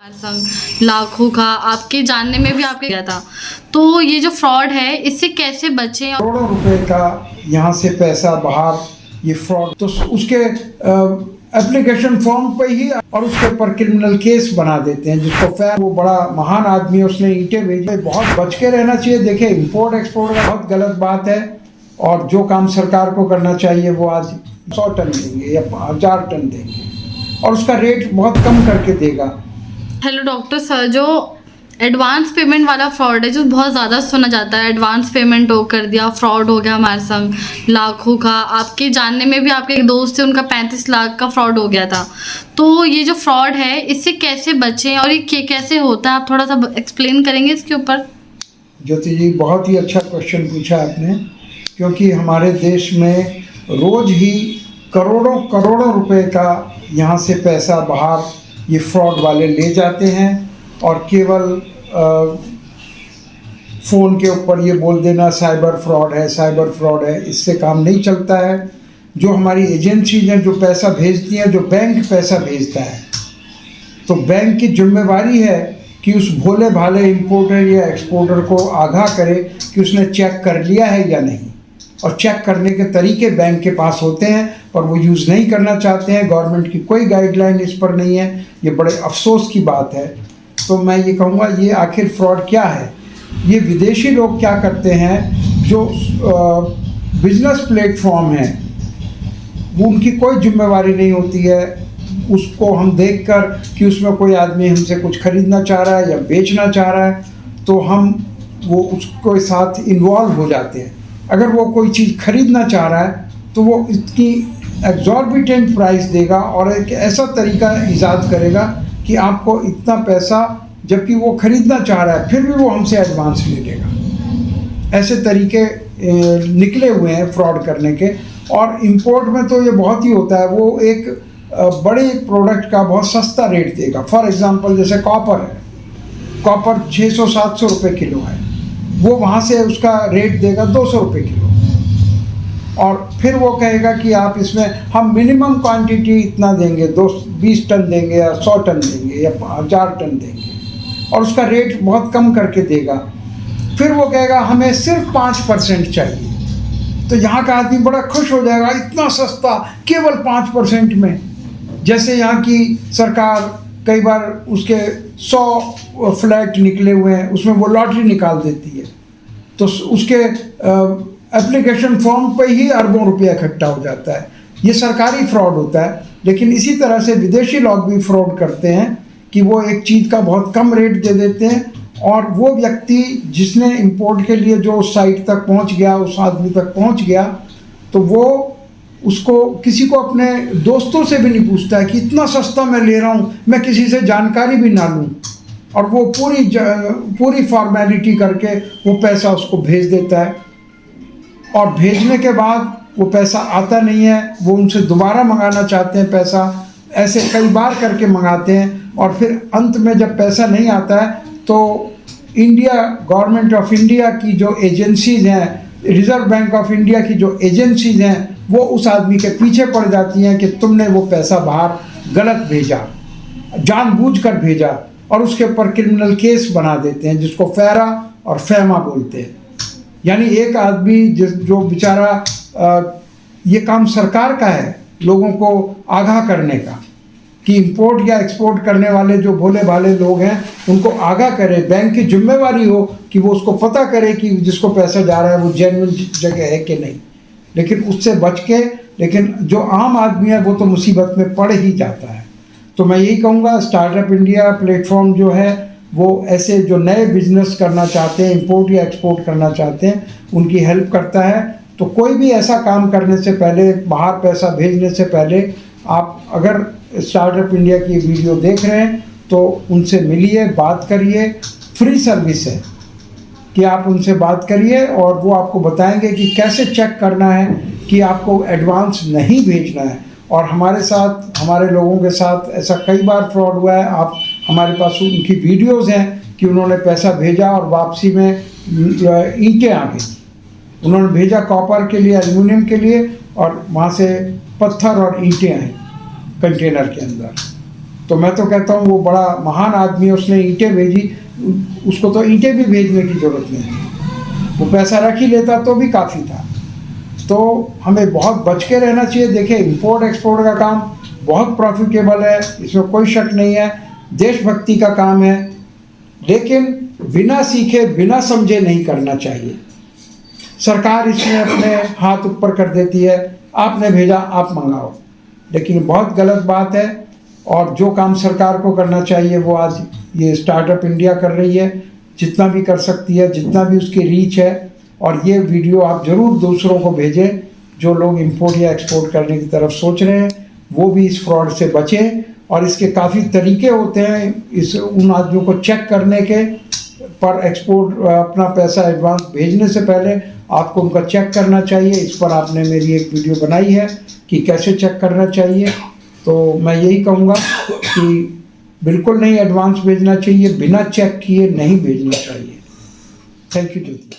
संग लाखों का आपके जानने में भी आपके गया था। तो ये जो फ्रॉड है इससे कैसे बचें? करोड़ों रुपए का यहाँ से पैसा बाहर, ये फ्रॉड, तो उसके एप्लीकेशन फॉर्म पे ही और उसके ऊपर क्रिमिनल केस बना देते हैं। जिसको वो बड़ा महान आदमी है, उसने ईंटें भेजी। बहुत बच के रहना चाहिए। देखिए, इंपोर्ट एक्सपोर्ट का बहुत गलत बात है और जो काम सरकार को करना चाहिए वो आज 100 टन देंगे या 1000 टन देंगे और उसका रेट बहुत कम करके देगा। हेलो डॉक्टर सर, जो एडवांस पेमेंट वाला फ्रॉड है जो बहुत ज़्यादा सुना जाता है, एडवांस पेमेंट हो कर दिया, फ्रॉड हो गया हमारे संग लाखों का। आपके जानने में भी आपके एक दोस्त थे, उनका 35 लाख का फ्रॉड हो गया था। तो ये जो फ्रॉड है इससे कैसे बचें और ये कैसे होता है, आप थोड़ा सा एक्सप्लेन करेंगे इसके ऊपर? ज्योति जी, बहुत ही अच्छा क्वेश्चन पूछा आपने, क्योंकि हमारे देश में रोज़ ही करोड़ों करोड़ों रुपए का यहाँ से पैसा बाहर ये फ्रॉड वाले ले जाते हैं और केवल फ़ोन के ऊपर ये बोल देना साइबर फ्रॉड है, साइबर फ्रॉड है, इससे काम नहीं चलता है। जो हमारी एजेंसीज हैं जो पैसा भेजती हैं, जो बैंक पैसा भेजता है, तो बैंक की जिम्मेवारी है कि उस भोले भाले इंपोर्टर या एक्सपोर्टर को आगाह करे कि उसने चेक कर लिया है या नहीं। और चेक करने के तरीके बैंक के पास होते हैं पर वो यूज़ नहीं करना चाहते हैं। गवर्नमेंट की कोई गाइडलाइन इस पर नहीं है। ये बड़े अफसोस की बात है। तो मैं ये कहूँगा, ये आखिर फ्रॉड क्या है? ये विदेशी लोग क्या करते हैं, जो बिजनेस प्लेटफॉर्म है वो उनकी कोई जिम्मेवारी नहीं होती है। उसको हम देखकर कि उसमें कोई आदमी हमसे कुछ खरीदना चाह रहा है या बेचना चाह रहा है तो हम वो उसके साथ इन्वॉल्व हो जाते हैं। अगर वो कोई चीज़ खरीदना चाह रहा है तो वो इसकी एग्जॉर्बिटेंट प्राइस देगा और एक ऐसा तरीका ईजाद करेगा कि आपको इतना पैसा, जबकि वो खरीदना चाह रहा है फिर भी वो हमसे एडवांस ले लेगा। ऐसे तरीके निकले हुए हैं फ्रॉड करने के। और इंपोर्ट में तो ये बहुत ही होता है। वो एक बड़े प्रोडक्ट का बहुत सस्ता रेट देगा। फॉर एग्जांपल, जैसे कॉपर है, कॉपर 600-700 रुपये किलो है, वो वहाँ से उसका रेट देगा 200 रुपये किलो और फिर वो कहेगा कि आप इसमें हम मिनिमम क्वांटिटी इतना देंगे, 20 टन देंगे या 100 टन देंगे या 1000 टन देंगे और उसका रेट बहुत कम करके देगा। फिर वो कहेगा हमें सिर्फ 5% चाहिए। तो यहाँ का आदमी बड़ा खुश हो जाएगा, इतना सस्ता केवल 5% में। जैसे यहाँ की सरकार कई बार उसके 100 फ्लैट निकले हुए हैं, उसमें वो लॉटरी निकाल देती है तो उसके एप्लीकेशन फॉर्म पे ही अरबों रुपया इकट्ठा हो जाता है। ये सरकारी फ्रॉड होता है। लेकिन इसी तरह से विदेशी लोग भी फ्रॉड करते हैं कि वो एक चीज़ का बहुत कम रेट दे देते हैं और वो व्यक्ति जिसने इंपोर्ट के लिए जो साइट तक पहुंच गया, उस आदमी तक पहुंच गया, तो वो उसको किसी को अपने दोस्तों से भी नहीं पूछता है कि इतना सस्ता मैं ले रहा हूँ, मैं किसी से जानकारी भी ना लूँ, और वो पूरी फॉर्मेलिटी करके वो पैसा उसको भेज देता है। और भेजने के बाद वो पैसा आता नहीं है, वो उनसे दोबारा मंगाना चाहते हैं पैसा। ऐसे कई बार करके मंगाते हैं और फिर अंत में जब पैसा नहीं आता है तो गवर्नमेंट ऑफ इंडिया की जो एजेंसीज हैं, रिजर्व बैंक ऑफ इंडिया की जो एजेंसीज हैं, वो उस आदमी के पीछे पड़ जाती हैं कि तुमने वो पैसा बाहर गलत भेजा, जानबूझकर भेजा, और उसके ऊपर क्रिमिनल केस बना देते हैं, जिसको फैरा और फैमा बोलते हैं। यानी एक आदमी जो बेचारा, ये काम सरकार का है लोगों को आगाह करने का कि इंपोर्ट या एक्सपोर्ट करने वाले जो भोले भाले लोग हैं उनको आगाह करे। बैंक की जिम्मेवारी हो कि वो उसको पता करे कि जिसको पैसा जा रहा है वो जेन्युइन जगह है कि नहीं। लेकिन उससे बच के, लेकिन जो आम आदमी है वो तो मुसीबत में पड़ ही जाता है। तो मैं यही कहूँगा, स्टार्टअप इंडिया प्लेटफॉर्म जो है वो ऐसे जो नए बिजनेस करना चाहते हैं, इंपोर्ट या एक्सपोर्ट करना चाहते हैं, उनकी हेल्प करता है। तो कोई भी ऐसा काम करने से पहले, बाहर पैसा भेजने से पहले, आप अगर स्टार्टअप इंडिया की वीडियो देख रहे हैं तो उनसे मिलिए, बात करिए। फ्री सर्विस है कि आप उनसे बात करिए और वो आपको बताएंगे कि कैसे चेक करना है कि आपको एडवांस नहीं भेजना है। और हमारे साथ, हमारे लोगों के साथ ऐसा कई बार फ्रॉड हुआ है। आप हमारे पास उनकी वीडियोस हैं कि उन्होंने पैसा भेजा और वापसी में ईंटें आ गई। उन्होंने भेजा कॉपर के लिए, एल्युमिनियम के लिए, और वहाँ से पत्थर और ईंटें आई कंटेनर के अंदर। तो मैं तो कहता हूँ वो बड़ा महान आदमी है, उसने ईंटें भेजी, उसको तो ईंटें भी भेजने की ज़रूरत नहीं थी, वो पैसा रख ही लेता तो भी काफ़ी था। तो हमें बहुत बच के रहना चाहिए। देखिए इंपोर्ट एक्सपोर्ट का काम बहुत प्रॉफिटेबल है, इसमें कोई शक नहीं है, देशभक्ति का काम है, लेकिन बिना सीखे बिना समझे नहीं करना चाहिए। सरकार इसमें अपने हाथ ऊपर कर देती है, आपने भेजा आप मंगाओ, लेकिन बहुत गलत बात है। और जो काम सरकार को करना चाहिए वो आज ये स्टार्टअप इंडिया कर रही है, जितना भी कर सकती है, जितना भी उसकी रीच है। और ये वीडियो आप ज़रूर दूसरों को भेजें, जो लोग इंपोर्ट या एक्सपोर्ट करने की तरफ सोच रहे हैं, वो भी इस फ्रॉड से बचें। और इसके काफ़ी तरीके होते हैं इस उन आदमियों को चेक करने के, पर एक्सपोर्ट अपना पैसा एडवांस भेजने से पहले आपको उनका चेक करना चाहिए। इस पर आपने मेरी एक वीडियो बनाई है कि कैसे चेक करना चाहिए। तो मैं यही कहूँगा कि बिल्कुल नहीं एडवांस भेजना चाहिए, बिना चेक किए नहीं भेजना चाहिए। Thank you Jyoti.